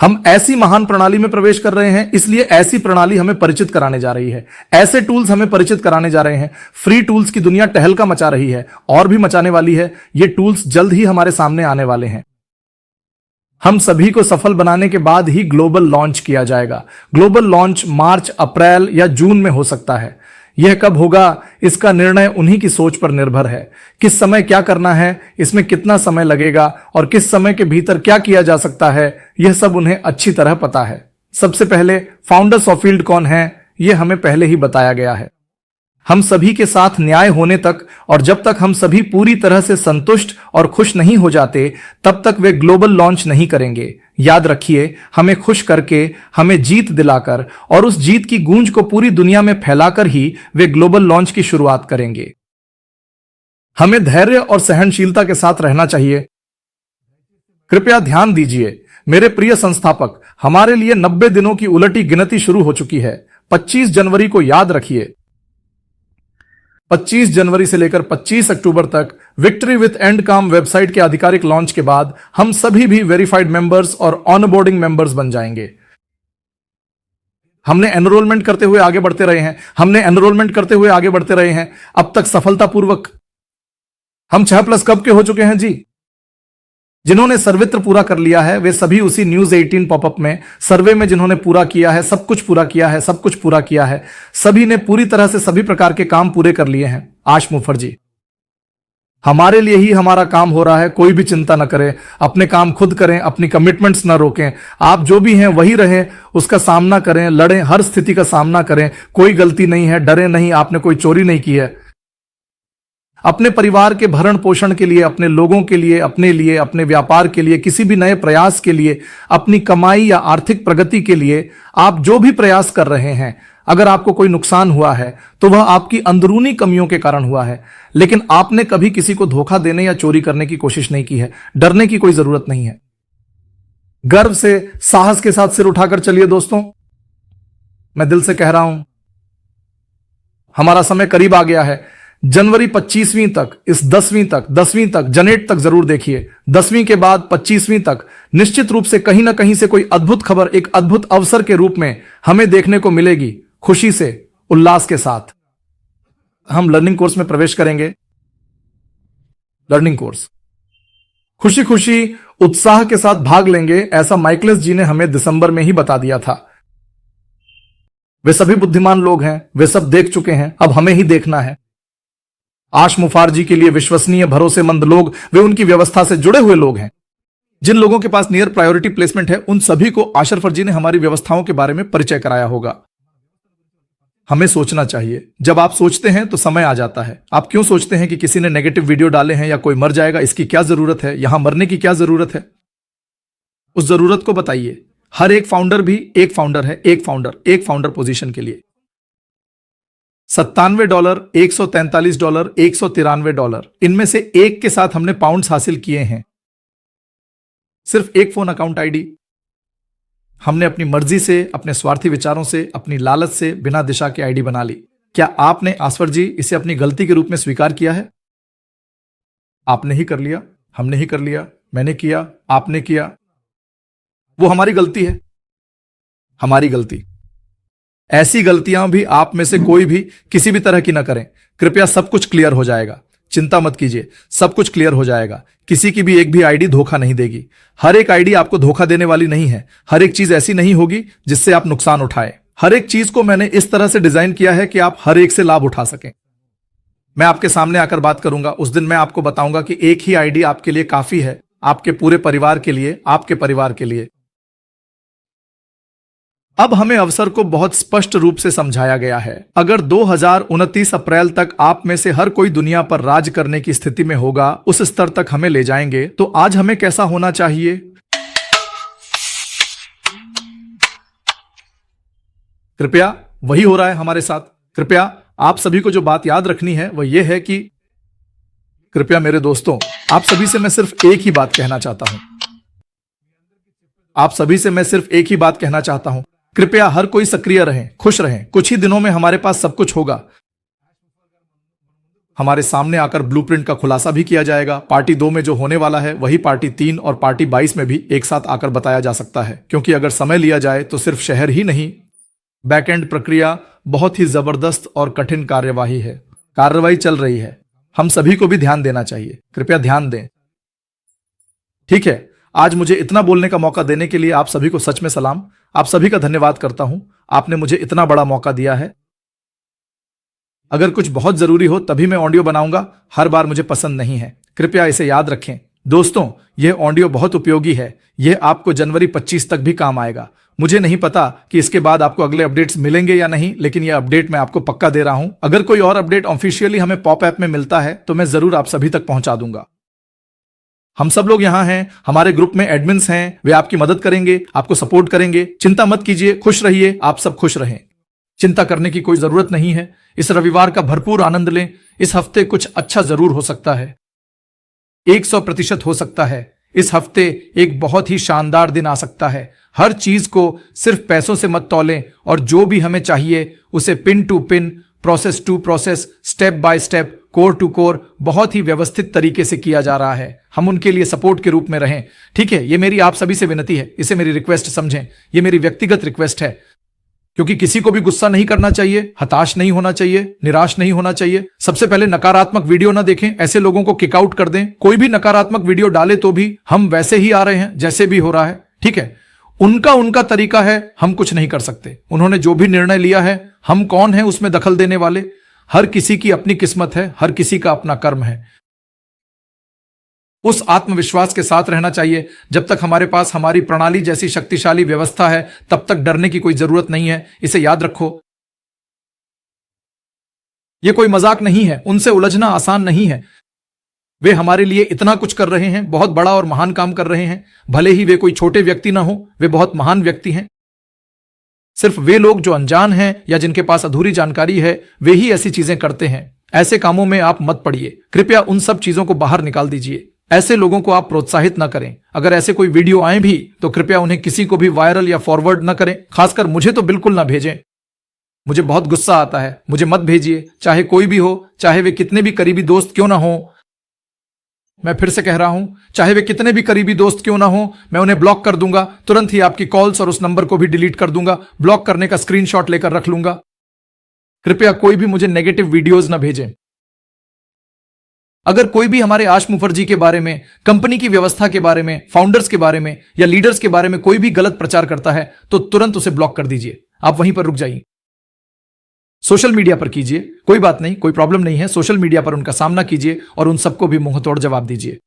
हम ऐसी महान प्रणाली में प्रवेश कर रहे हैं, इसलिए ऐसी प्रणाली हमें परिचित कराने जा रही है, ऐसे टूल्स हमें परिचित कराने जा रहे हैं। फ्री टूल्स की दुनिया टहलका मचा रही है और भी मचाने वाली है। ये टूल्स जल्द ही हमारे सामने आने वाले हैं। हम सभी को सफल बनाने के बाद ही ग्लोबल लॉन्च किया जाएगा। ग्लोबल लॉन्च मार्च, अप्रैल या जून में हो सकता है। यह कब होगा, इसका निर्णय उन्हीं की सोच पर निर्भर है। किस समय क्या करना है, इसमें कितना समय लगेगा और किस समय के भीतर क्या किया जा सकता है, यह सब उन्हें अच्छी तरह पता है। सबसे पहले फाउंडर्स ऑफ फील्ड कौन है, यह हमें पहले ही बताया गया है। हम सभी के साथ न्याय होने तक और जब तक हम सभी पूरी तरह से संतुष्ट और खुश नहीं हो जाते, तब तक वे ग्लोबल लॉन्च नहीं करेंगे। याद रखिए, हमें खुश करके, हमें जीत दिलाकर और उस जीत की गूंज को पूरी दुनिया में फैलाकर ही वे ग्लोबल लॉन्च की शुरुआत करेंगे। हमें धैर्य और सहनशीलता के साथ रहना चाहिए। कृपया ध्यान दीजिए मेरे प्रिय संस्थापक, हमारे लिए 90 दिनों की उलटी गिनती शुरू हो चुकी है। 25 जनवरी को याद रखिए, 25 जनवरी से लेकर 25 अक्टूबर तक विक्ट्री विथ एंड काम वेबसाइट के आधिकारिक लॉन्च के बाद हम सभी भी वेरीफाइड मेंबर्स और ऑनबोर्डिंग मेंबर्स बन जाएंगे। हमने एनरोलमेंट करते हुए आगे बढ़ते रहे हैं अब तक सफलतापूर्वक। हम 6+ कब के हो चुके हैं जी? जिन्होंने सर्वित्र पूरा कर लिया है वे सभी उसी न्यूज 18 पॉपअप में सर्वे में जिन्होंने पूरा किया है, सब कुछ पूरा किया है, सभी ने पूरी तरह से सभी प्रकार के काम पूरे कर लिए हैं। आश मुखर्जी, हमारे लिए ही हमारा काम हो रहा है, कोई भी चिंता न करें, अपने काम खुद करें, अपनी कमिटमेंट्स न रोकें। आप जो भी हैं वही रहें, उसका सामना करें, लड़ें, हर स्थिति का सामना करें। कोई गलती नहीं है, डरे नहीं, आपने कोई चोरी नहीं की है। अपने परिवार के भरण पोषण के लिए, अपने लोगों के लिए, अपने लिए, अपने व्यापार के लिए, किसी भी नए प्रयास के लिए, अपनी कमाई या आर्थिक प्रगति के लिए आप जो भी प्रयास कर रहे हैं, अगर आपको कोई नुकसान हुआ है तो वह आपकी अंदरूनी कमियों के कारण हुआ है, लेकिन आपने कभी किसी को धोखा देने या चोरी करने की कोशिश नहीं की है। डरने की कोई जरूरत नहीं है। गर्व से, साहस के साथ सिर उठाकर चलिए दोस्तों। मैं दिल से कह रहा हूं, हमारा समय करीब आ गया है। जनवरी 25वीं तक, इस 10वीं तक, जनवरी तक जरूर देखिए। 10वीं के बाद 25वीं तक निश्चित रूप से कहीं ना कहीं से कोई अद्भुत खबर एक अद्भुत अवसर के रूप में हमें देखने को मिलेगी। खुशी से, उल्लास के साथ हम लर्निंग कोर्स में प्रवेश करेंगे। लर्निंग कोर्स खुशी खुशी, उत्साह के साथ भाग लेंगे, ऐसा माइकलिस जी ने हमें दिसंबर में ही बता दिया था। वे सभी बुद्धिमान लोग हैं, वे सब देख चुके हैं, अब हमें ही देखना है। आश मुखर्जी के लिए विश्वसनीय, भरोसेमंद लोग, वे उनकी व्यवस्था से जुड़े हुए लोग हैं। जिन लोगों के पास नियर प्रायोरिटी प्लेसमेंट है, उन सभी को आशरफर जी ने हमारी व्यवस्थाओं के बारे में परिचय कराया होगा। हमें सोचना चाहिए। जब आप सोचते हैं तो समय आ जाता है। आप क्यों सोचते हैं कि किसी ने नेगेटिव वीडियो डाले हैं या कोई मर जाएगा, इसकी क्या जरूरत है, यहां मरने की क्या जरूरत है? उस जरूरत को बताइए। हर एक फाउंडर भी एक फाउंडर है, एक फाउंडर पोजीशन के लिए। $97, $143, $193, इनमें से एक के साथ हमने पाउंड्स हासिल किए हैं। सिर्फ एक फोन अकाउंट आईडी। हमने अपनी मर्जी से, अपने स्वार्थी विचारों से, अपनी लालच से बिना दिशा की आईडी बना ली। क्या आपने, आसफर जी, इसे अपनी गलती के रूप में स्वीकार किया है? आपने ही कर लिया, हमने ही कर लिया, मैंने किया, आपने किया। वो हमारी गलती है, हमारी गलती। ऐसी गलतियां भी आप में से कोई भी किसी भी तरह की ना करें। कृपया, सब कुछ क्लियर हो जाएगा, चिंता मत कीजिए, सब कुछ क्लियर हो जाएगा। किसी की भी एक भी आईडी धोखा नहीं देगी। हर एक आईडी आपको धोखा देने वाली नहीं है। हर एक चीज ऐसी नहीं होगी जिससे आप नुकसान उठाएं। हर एक चीज को मैंने इस तरह से डिजाइन किया है कि आप हर एक से लाभ उठा सकें। मैं आपके सामने आकर बात करूंगा, उस दिन मैं आपको बताऊंगा कि एक ही आईडी आपके लिए काफी है, आपके पूरे परिवार के लिए, आपके परिवार के लिए। अब हमें अवसर को बहुत स्पष्ट रूप से समझाया गया है। अगर 2029 अप्रैल तक आप में से हर कोई दुनिया पर राज करने की स्थिति में होगा, उस स्तर तक हमें ले जाएंगे, तो आज हमें कैसा होना चाहिए? कृपया, वही हो रहा है हमारे साथ। कृपया आप सभी को जो बात याद रखनी है वह यह है कि, कृपया मेरे दोस्तों, आप सभी से मैं सिर्फ एक ही बात कहना चाहता हूं। आप सभी से मैं सिर्फ एक ही बात कहना चाहता हूं। कृपया हर कोई सक्रिय रहें, खुश रहें। कुछ ही दिनों में हमारे पास सब कुछ होगा। हमारे सामने आकर ब्लूप्रिंट का खुलासा भी किया जाएगा। पार्टी 2 में जो होने वाला है वही पार्टी 3 और पार्टी 22 में भी एक साथ आकर बताया जा सकता है, क्योंकि अगर समय लिया जाए तो सिर्फ शहर ही नहीं, बैकएंड प्रक्रिया बहुत ही जबरदस्त और कठिन कार्यवाही है। कार्रवाई चल रही है, हम सभी को भी ध्यान देना चाहिए, कृपया ध्यान दें। ठीक है, आज मुझे इतना बोलने का मौका देने के लिए आप सभी को सच में सलाम। आप सभी का धन्यवाद करता हूं, आपने मुझे इतना बड़ा मौका दिया है। अगर कुछ बहुत जरूरी हो तभी मैं ऑडियो बनाऊंगा, हर बार मुझे पसंद नहीं है, कृपया इसे याद रखें। दोस्तों, यह ऑडियो बहुत उपयोगी है, यह आपको जनवरी 25 तक भी काम आएगा। मुझे नहीं पता कि इसके बाद आपको अगले अपडेट्स मिलेंगे या नहीं, लेकिन यह अपडेट मैं आपको पक्का दे रहा हूं। अगर कोई और अपडेट ऑफिशियली हमें पॉप ऐप में मिलता है तो मैं जरूर आप सभी तक पहुंचा दूंगा। हम सब लोग यहाँ हैं, हमारे ग्रुप में एडमिन्स हैं, वे आपकी मदद करेंगे, आपको सपोर्ट करेंगे। चिंता मत कीजिए, खुश रहिए, आप सब खुश रहें। चिंता करने की कोई जरूरत नहीं है। इस रविवार का भरपूर आनंद लें। इस हफ्ते कुछ अच्छा जरूर हो सकता है, 100% हो सकता है। इस हफ्ते एक बहुत ही शानदार दिन आ सकता है। हर चीज को सिर्फ पैसों से मत तौलें, और जो भी हमें चाहिए उसे pin to pin, process to process, step by step, core to core बहुत ही व्यवस्थित तरीके से किया जा रहा है। हम उनके लिए सपोर्ट के रूप में रहें, ठीक है? ये मेरी आप सभी से विनती है, इसे मेरी रिक्वेस्ट समझें। ये मेरी व्यक्तिगत रिक्वेस्ट है, क्योंकि किसी को भी गुस्सा नहीं करना चाहिए, हताश नहीं होना चाहिए, निराश नहीं होना चाहिए। सबसे पहले नकारात्मक वीडियो ना देखें, ऐसे लोगों को किक आउट कर दें। कोई भी नकारात्मक वीडियो डाले तो भी हम वैसे ही आ रहे हैं जैसे भी हो रहा है, ठीक है? उनका तरीका है, हम कुछ नहीं कर सकते। उन्होंने जो भी निर्णय लिया है, हम कौन है उसमें दखल देने वाले? हर किसी की अपनी किस्मत है, हर किसी का अपना कर्म है। उस आत्मविश्वास के साथ रहना चाहिए। जब तक हमारे पास हमारी प्रणाली जैसी शक्तिशाली व्यवस्था है, तब तक डरने की कोई जरूरत नहीं है। इसे याद रखो। यह कोई मजाक नहीं है, उनसे उलझना आसान नहीं है। वे हमारे लिए इतना कुछ कर रहे हैं, बहुत बड़ा और महान काम कर रहे हैं। भले ही वे कोई छोटे व्यक्ति ना हो, वे बहुत महान व्यक्ति हैं। सिर्फ वे लोग जो अनजान हैं या जिनके पास अधूरी जानकारी है, वे ही ऐसी चीजें करते हैं। ऐसे कामों में आप मत पड़िए, कृपया उन सब चीजों को बाहर निकाल दीजिए। ऐसे लोगों को आप प्रोत्साहित न करें। अगर ऐसे कोई वीडियो आए भी तो कृपया उन्हें किसी को भी वायरल या फॉरवर्ड न करें, खासकर मुझे तो बिल्कुल ना भेजें। मुझे बहुत गुस्सा आता है, मुझे मत भेजिए, चाहे कोई भी हो, चाहे वे कितने भी करीबी दोस्त क्यों ना हो। मैं फिर से कह रहा हूं, चाहे वे कितने भी करीबी दोस्त क्यों ना हो, मैं उन्हें ब्लॉक कर दूंगा। तुरंत ही आपकी कॉल्स और उस नंबर को भी डिलीट कर दूंगा। ब्लॉक करने का स्क्रीनशॉट लेकर रख लूंगा। कृपया कोई भी मुझे नेगेटिव वीडियोज न भेजें। अगर कोई भी हमारे आश मुखर्जी के बारे में, कंपनी की व्यवस्था के बारे में, फाउंडर्स के बारे में या लीडर्स के बारे में कोई भी गलत प्रचार करता है तो तुरंत उसे ब्लॉक कर दीजिए। आप वहीं पर रुक जाइए। सोशल मीडिया पर कीजिए, कोई बात नहीं, कोई प्रॉब्लम नहीं है। सोशल मीडिया पर उनका सामना कीजिए और उन सबको भी मुंह तोड़ जवाब दीजिए।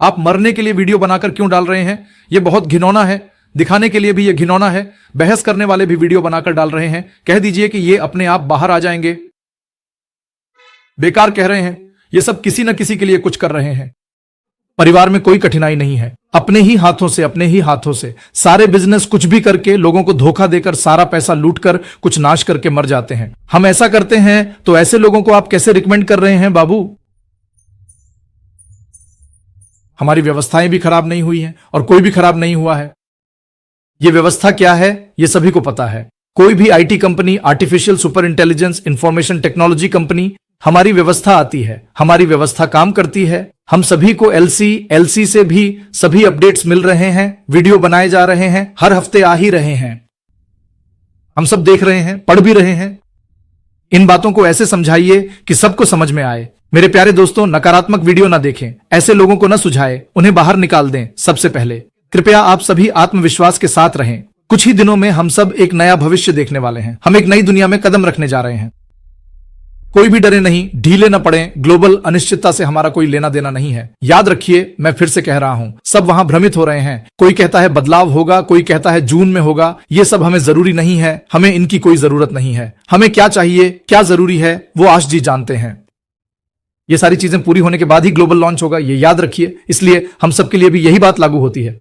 आप मरने के लिए वीडियो बनाकर क्यों डाल रहे हैं? यह बहुत घिनौना है। दिखाने के लिए भी यह घिनौना है। बहस करने वाले भी वीडियो बनाकर डाल रहे हैं। कह दीजिए कि ये अपने आप बाहर आ जाएंगे। बेकार कह रहे हैं। ये सब किसी न किसी के लिए कुछ कर रहे हैं। परिवार में कोई कठिनाई नहीं है। अपने ही हाथों से सारे बिजनेस कुछ भी करके, लोगों को धोखा देकर, सारा पैसा लूटकर, कुछ नाश करके मर जाते हैं। हम ऐसा करते हैं तो ऐसे लोगों को आप कैसे रिकमेंड कर रहे हैं बाबू? हमारी व्यवस्थाएं भी खराब नहीं हुई हैं और कोई भी खराब नहीं हुआ है। यह व्यवस्था क्या है यह सभी को पता है। कोई भी IT company, artificial super intelligence, information technology company, हमारी व्यवस्था आती है, हमारी व्यवस्था काम करती है। हम सभी को एलसी से भी सभी अपडेट्स मिल रहे हैं, वीडियो बनाए जा रहे हैं, हर हफ्ते आ ही रहे हैं। हम सब देख रहे हैं, पढ़ भी रहे हैं। इन बातों को ऐसे समझाइए कि सबको समझ में आए। मेरे प्यारे दोस्तों, नकारात्मक वीडियो ना देखें, ऐसे लोगों को ना सुझाएं, उन्हें बाहर निकाल दें। सबसे पहले कृपया आप सभी आत्मविश्वास के साथ रहें। कुछ ही दिनों में हम सब एक नया भविष्य देखने वाले हैं। हम एक नई दुनिया में कदम रखने जा रहे हैं। कोई भी डरे नहीं, ढीले न पड़े। ग्लोबल अनिश्चितता से हमारा कोई लेना देना नहीं है। याद रखिए, मैं फिर से कह रहा हूं, सब वहां भ्रमित हो रहे हैं। कोई कहता है बदलाव होगा, कोई कहता है जून में होगा। ये सब हमें जरूरी नहीं है, हमें इनकी कोई जरूरत नहीं है। हमें क्या चाहिए, क्या जरूरी है, वो आश जी जानते हैं। ये सारी चीजें पूरी होने के बाद ही ग्लोबल लॉन्च होगा, ये याद रखिए। इसलिए हम सबके लिए भी यही बात लागू होती है।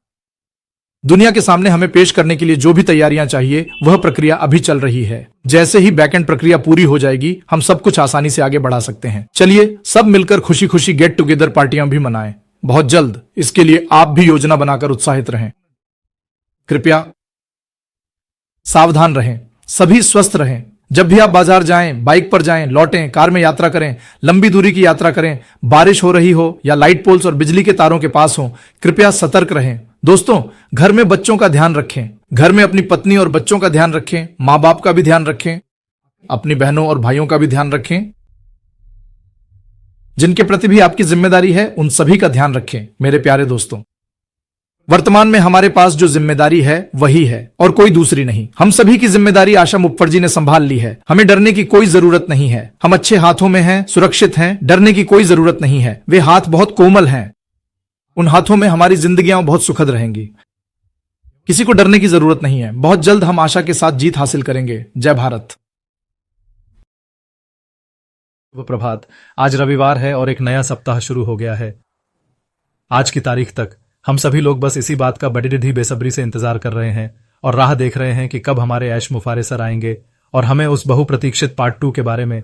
दुनिया के सामने हमें पेश करने के लिए जो भी तैयारियां चाहिए, वह प्रक्रिया अभी चल रही है। जैसे ही बैकएंड प्रक्रिया पूरी हो जाएगी, हम सब कुछ आसानी से आगे बढ़ा सकते हैं। चलिए सब मिलकर खुशी खुशी गेट टुगेदर पार्टियां भी मनाएं, बहुत जल्द। इसके लिए आप भी योजना बनाकर उत्साहित रहें। कृपया सावधान रहें, सभी स्वस्थ रहें, जब भी आप बाजार जाएं, बाइक पर जाएं, लौटें, कार में यात्रा करें, लंबी दूरी की यात्रा करें, बारिश हो रही हो या लाइट पोल्स और बिजली के तारों के पास हो, कृपया सतर्क रहें। दोस्तों, घर में बच्चों का ध्यान रखें, घर में अपनी पत्नी और बच्चों का ध्यान रखें, माँ बाप का भी ध्यान रखें, अपनी बहनों और भाइयों का भी ध्यान रखें। जिनके प्रति भी आपकी जिम्मेदारी है, उन सभी का ध्यान रखें। मेरे प्यारे दोस्तों, वर्तमान में हमारे पास जो जिम्मेदारी है वही है और कोई दूसरी नहीं। हम सभी की जिम्मेदारी आशा मुफ्फड़ ने संभाल ली है। हमें डरने की कोई जरूरत नहीं है। हम अच्छे हाथों में हैं, सुरक्षित हैं, डरने की कोई जरूरत नहीं है। वे हाथ बहुत कोमल हैं, उन हाथों में हमारी जिंदगियां बहुत सुखद रहेंगी। किसी को डरने की जरूरत नहीं है। बहुत जल्द हम आशा के साथ जीत हासिल करेंगे। जय भारत। प्रभात। आज रविवार है और एक नया सप्ताह शुरू हो गया है। आज की तारीख तक हम सभी लोग बस इसी बात का बड़ी ढी बेसब्री से इंतजार कर रहे हैं और राह देख रहे हैं कि कब हमारे ऐश मुफारे सर आएंगे और हमें उस बहुप्रतीक्षित पार्ट 2 के बारे में,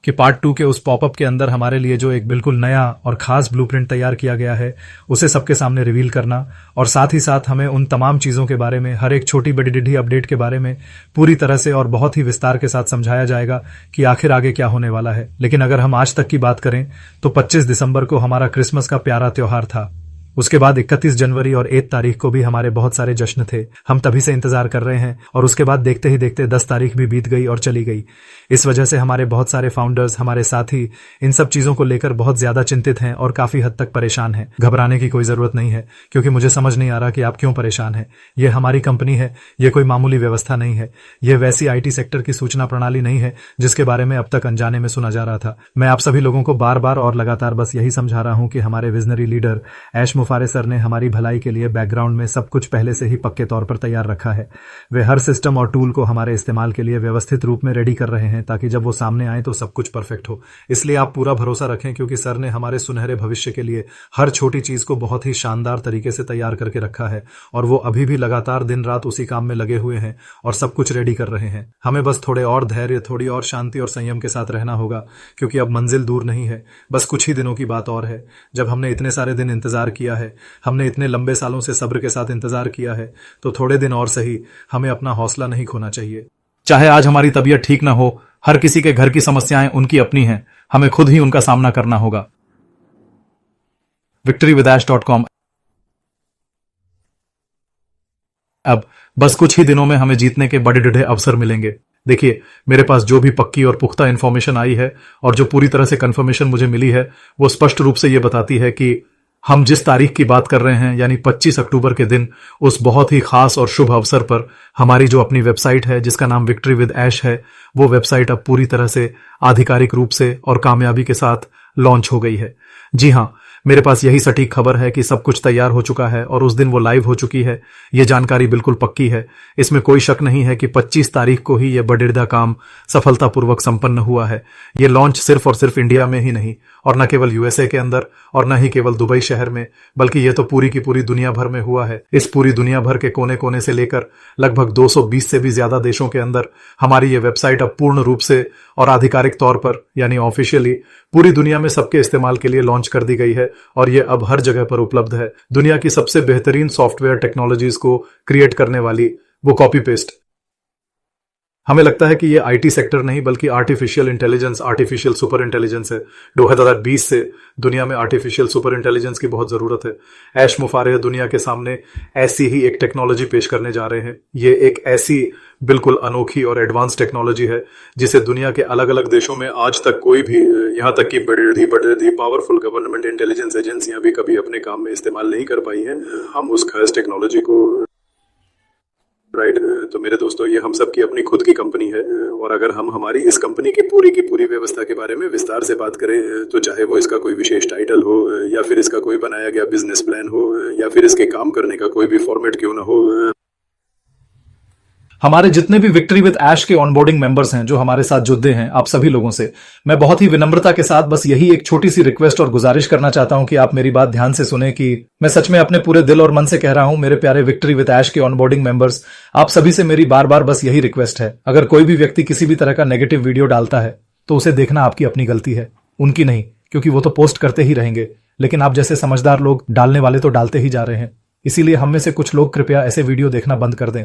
कि पार्ट 2 के उस पॉपअप के अंदर हमारे लिए जो एक बिल्कुल नया और खास ब्लूप्रिंट तैयार किया गया है उसे सबके सामने रिवील करना, और साथ ही साथ हमें उन तमाम चीजों के बारे में, हर एक छोटी बड़ी डिढी अपडेट के बारे में पूरी तरह से और बहुत ही विस्तार के साथ समझाया जाएगा कि आखिर आगे क्या होने वाला है। लेकिन अगर हम आज तक की बात करें तो 25 दिसंबर को हमारा क्रिसमस का प्यारा त्योहार था। उसके बाद 31 जनवरी और 1 तारीख को भी हमारे बहुत सारे जश्न थे। हम तभी से इंतजार कर रहे हैं और उसके बाद देखते ही देखते 10 तारीख भी बीत गई और चली गई। इस वजह से हमारे बहुत सारे फाउंडर्स, हमारे साथी इन सब चीजों को लेकर बहुत ज्यादा चिंतित हैं और काफी हद तक परेशान हैं। घबराने की कोई जरूरत नहीं है, क्योंकि मुझे समझ नहीं आ रहा कि आप क्यों परेशान हैं। ये हमारी कंपनी है, ये कोई मामूली व्यवस्था नहीं है। ये वैसी IT सेक्टर की सूचना प्रणाली नहीं है जिसके बारे में अब तक अनजाने में सुना जा रहा था। मैं आप सभी लोगों को बार बार और लगातार बस यही समझा रहा हूं कि हमारे विजनरी लीडर ऐश मुफारे सर ने हमारी भलाई के लिए बैकग्राउंड में सब कुछ पहले से ही पक्के तौर पर तैयार रखा है। वे हर सिस्टम और टूल को हमारे इस्तेमाल के लिए व्यवस्थित रूप में रेडी कर रहे हैं ताकि जब वो सामने आए तो सब कुछ परफेक्ट हो। इसलिए आप पूरा भरोसा रखें, क्योंकि सर ने हमारे सुनहरे भविष्य के लिए हर छोटी चीज को बहुत ही शानदार तरीके से तैयार करके रखा है और वो अभी भी लगातार दिन रात उसी काम में लगे हुए हैं और सब कुछ रेडी कर रहे हैं। हमें बस थोड़े और धैर्य, थोड़ी और शांति और संयम के साथ रहना होगा, क्योंकि अब मंजिल दूर नहीं है। बस कुछ ही दिनों की बात और है। जब हमने इतने सारे दिन इंतजार किया है, हमने इतने लंबे सालों से सब्र के साथ इंतजार किया है, तो थोड़े दिन और सही हमें अपना हौसला नहीं खोना चाहिए। चाहे आज हमारी तबीयत ठीक ना हो, हर किसी के घर की समस्याएं उनकी अपनी हैं, हमें खुद ही उनका सामना करना होगा। victorywidash.com। अब बस कुछ ही दिनों में हमें जीतने के बड़े ढेर अवसर मिलेंगे। देखिए, मेरे पास जो भी पक्की और पुख्ता इंफॉर्मेशन आई है और जो पूरी तरह से कंफर्मेशन मुझे मिली है, वो स्पष्ट रूप से ये बताती है कि हम जिस तारीख की बात कर रहे हैं, यानी 25 अक्टूबर के दिन, उस बहुत ही खास और शुभ अवसर पर हमारी जो अपनी वेबसाइट है जिसका नाम विक्ट्री विद ऐश है, वो वेबसाइट अब पूरी तरह से आधिकारिक रूप से और कामयाबी के साथ लॉन्च हो गई है। जी हाँ, मेरे पास यही सटीक खबर है कि सब कुछ तैयार हो चुका है और उस दिन वो लाइव हो चुकी है। ये जानकारी बिल्कुल पक्की है। इसमें कोई शक नहीं है कि 25 तारीख को ही यह बड़िरदा काम सफलतापूर्वक संपन्न हुआ है। ये लॉन्च सिर्फ और सिर्फ इंडिया में ही नहीं, और न केवल USA के अंदर, और न ही केवल दुबई शहर में, बल्कि ये तो पूरी की पूरी दुनिया भर में हुआ है। इस पूरी दुनिया भर के कोने कोने से लेकर लगभग 220 से भी ज्यादा देशों के अंदर हमारी ये वेबसाइट अब पूर्ण रूप से और आधिकारिक तौर पर, यानी ऑफिशियली, पूरी दुनिया में सबके इस्तेमाल के लिए लॉन्च कर दी गई है और ये अब हर जगह पर उपलब्ध है। दुनिया की सबसे बेहतरीन सॉफ्टवेयर टेक्नोलॉजीज को क्रिएट करने वाली वो कॉपी पेस्ट। हमें लगता है कि ये IT सेक्टर नहीं बल्कि artificial intelligence, artificial super intelligence है। 2020 से दुनिया में आर्टिफिशियल सुपर इंटेलिजेंस की बहुत जरूरत है। ऐश मुफारे दुनिया के सामने ऐसी ही एक टेक्नोलॉजी पेश करने जा रहे हैं। ये एक ऐसी बिल्कुल अनोखी और एडवांस टेक्नोलॉजी है जिसे दुनिया के अलग अलग देशों में आज तक कोई भी, यहाँ तक कि बड़ी पावरफुल गवर्नमेंट इंटेलिजेंस एजेंसियां भी कभी अपने काम में इस्तेमाल नहीं कर पाई हैं। हम उस खास टेक्नोलॉजी को राइट तो मेरे दोस्तों, ये हम सब की अपनी खुद की कंपनी है, और अगर हम हमारी इस कंपनी की पूरी व्यवस्था के बारे में विस्तार से बात करें, तो चाहे वो इसका कोई विशेष टाइटल हो, या फिर इसका कोई बनाया गया बिजनेस प्लान हो, या फिर इसके काम करने का कोई भी फॉर्मेट क्यों ना हो, हमारे जितने भी विक्ट्री विद ऐश के ऑनबोर्डिंग मेंबर्स हैं जो हमारे साथ जुड़े हैं, आप सभी लोगों से मैं बहुत ही विनम्रता के साथ बस यही एक छोटी सी रिक्वेस्ट और गुजारिश करना चाहता हूं कि आप मेरी बात ध्यान से सुने, कि मैं सच में अपने पूरे दिल और मन से कह रहा हूं। मेरे प्यारे विक्ट्री विद ऐश के ऑनबोर्डिंग मेंबर्स, आप सभी से मेरी बार बार बस यही रिक्वेस्ट है, अगर कोई भी व्यक्ति किसी भी तरह का नेगेटिव वीडियो डालता है तो उसे देखना आपकी अपनी गलती है, उनकी नहीं, क्योंकि वो तो पोस्ट करते ही रहेंगे। लेकिन आप जैसे समझदार लोग डालने वाले तो डालते ही जा रहे हैं। इसीलिए हम में से कुछ लोग कृपया ऐसे वीडियो देखना बंद कर दें।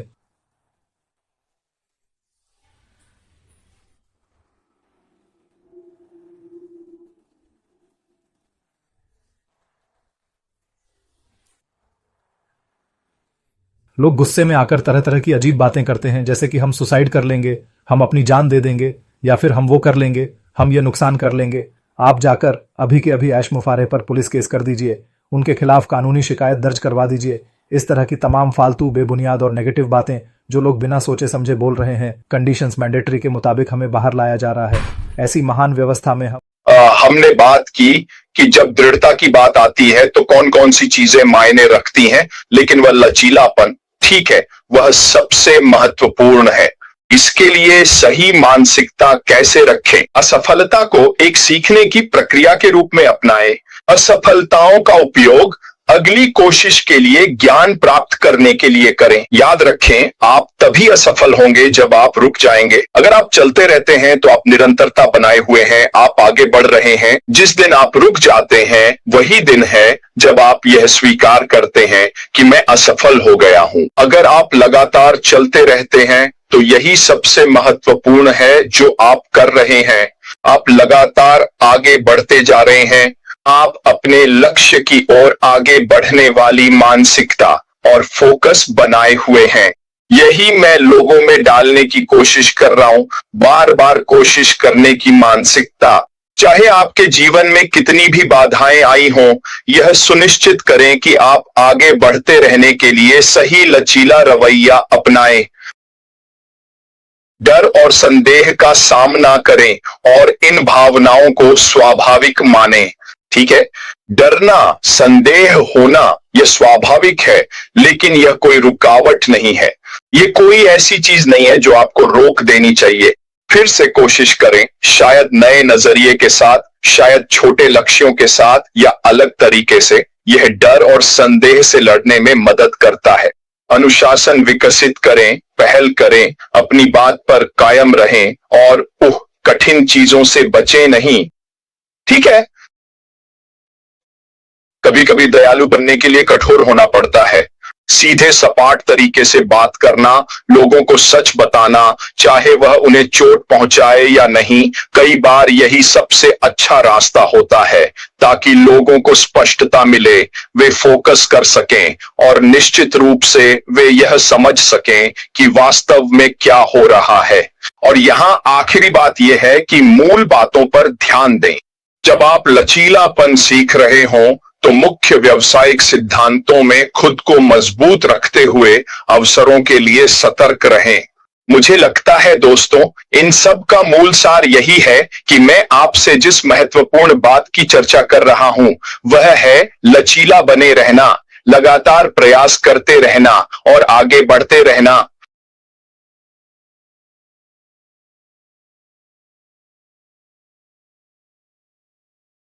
लोग गुस्से में आकर तरह तरह की अजीब बातें करते हैं, जैसे कि हम सुसाइड कर लेंगे, हम अपनी जान दे देंगे, या फिर हम वो कर लेंगे, हम ये नुकसान कर लेंगे। आप जाकर अभी के अभी ऐश मुफारे पर पुलिस केस कर दीजिए, उनके खिलाफ कानूनी शिकायत दर्ज करवा दीजिए। इस तरह की तमाम फालतू, बेबुनियाद और नेगेटिव बातें जो लोग बिना सोचे समझे बोल रहे हैं, कंडीशंस मैंडेटरी के मुताबिक हमें बाहर लाया जा रहा है। ऐसी महान व्यवस्था में हमने बात की कि जब दृढ़ता की बात आती है तो कौन कौन सी चीजें मायने रखती हैं, लेकिन वह लचीलापन, ठीक है, वह सबसे महत्वपूर्ण है। इसके लिए सही मानसिकता कैसे रखें? असफलता को एक सीखने की प्रक्रिया के रूप में अपनाएं। असफलताओं का उपयोग अगली कोशिश के लिए ज्ञान प्राप्त करने के लिए करें। याद रखें, आप तभी असफल होंगे जब आप रुक जाएंगे। अगर आप चलते रहते हैं तो आप निरंतरता बनाए हुए हैं, आप आगे बढ़ रहे हैं। जिस दिन आप रुक जाते हैं वही दिन है जब आप यह स्वीकार करते हैं कि मैं असफल हो गया हूं। अगर आप लगातार चलते रहते हैं तो यही सबसे महत्वपूर्ण है जो आप कर रहे हैं। आप लगातार आगे बढ़ते जा रहे हैं। आप अपने लक्ष्य की ओर आगे बढ़ने वाली मानसिकता और फोकस बनाए हुए हैं। यही मैं लोगों में डालने की कोशिश कर रहा हूं, बार बार कोशिश करने की मानसिकता। चाहे आपके जीवन में कितनी भी बाधाएं आई हों, यह सुनिश्चित करें कि आप आगे बढ़ते रहने के लिए सही लचीला रवैया अपनाएं। डर और संदेह का सामना करें और इन भावनाओं को स्वाभाविक मानें। ठीक है, डरना, संदेह होना यह स्वाभाविक है, लेकिन यह कोई रुकावट नहीं है। यह कोई ऐसी चीज नहीं है जो आपको रोक देनी चाहिए। फिर से कोशिश करें, शायद नए नजरिए के साथ, शायद छोटे लक्ष्यों के साथ या अलग तरीके से। यह डर और संदेह से लड़ने में मदद करता है। अनुशासन विकसित करें, पहल करें, अपनी बात पर कायम रहें और कठिन चीजों से बचें नहीं। ठीक है, कभी कभी दयालु बनने के लिए कठोर होना पड़ता है। सीधे सपाट तरीके से बात करना, लोगों को सच बताना, चाहे वह उन्हें चोट पहुंचाए या नहीं, कई बार यही सबसे अच्छा रास्ता होता है, ताकि लोगों को स्पष्टता मिले, वे फोकस कर सकें और निश्चित रूप से वे यह समझ सकें कि वास्तव में क्या हो रहा है। और यहां आखिरी बात यह है कि मूल बातों पर ध्यान दें। जब आप लचीलापन सीख रहे हों तो मुख्य व्यावसायिक सिद्धांतों में खुद को मजबूत रखते हुए अवसरों के लिए सतर्क रहें। मुझे लगता है दोस्तों, इन सब का मूल सार यही है कि मैं आपसे जिस महत्वपूर्ण बात की चर्चा कर रहा हूं वह है लचीला बने रहना, लगातार प्रयास करते रहना और आगे बढ़ते रहना।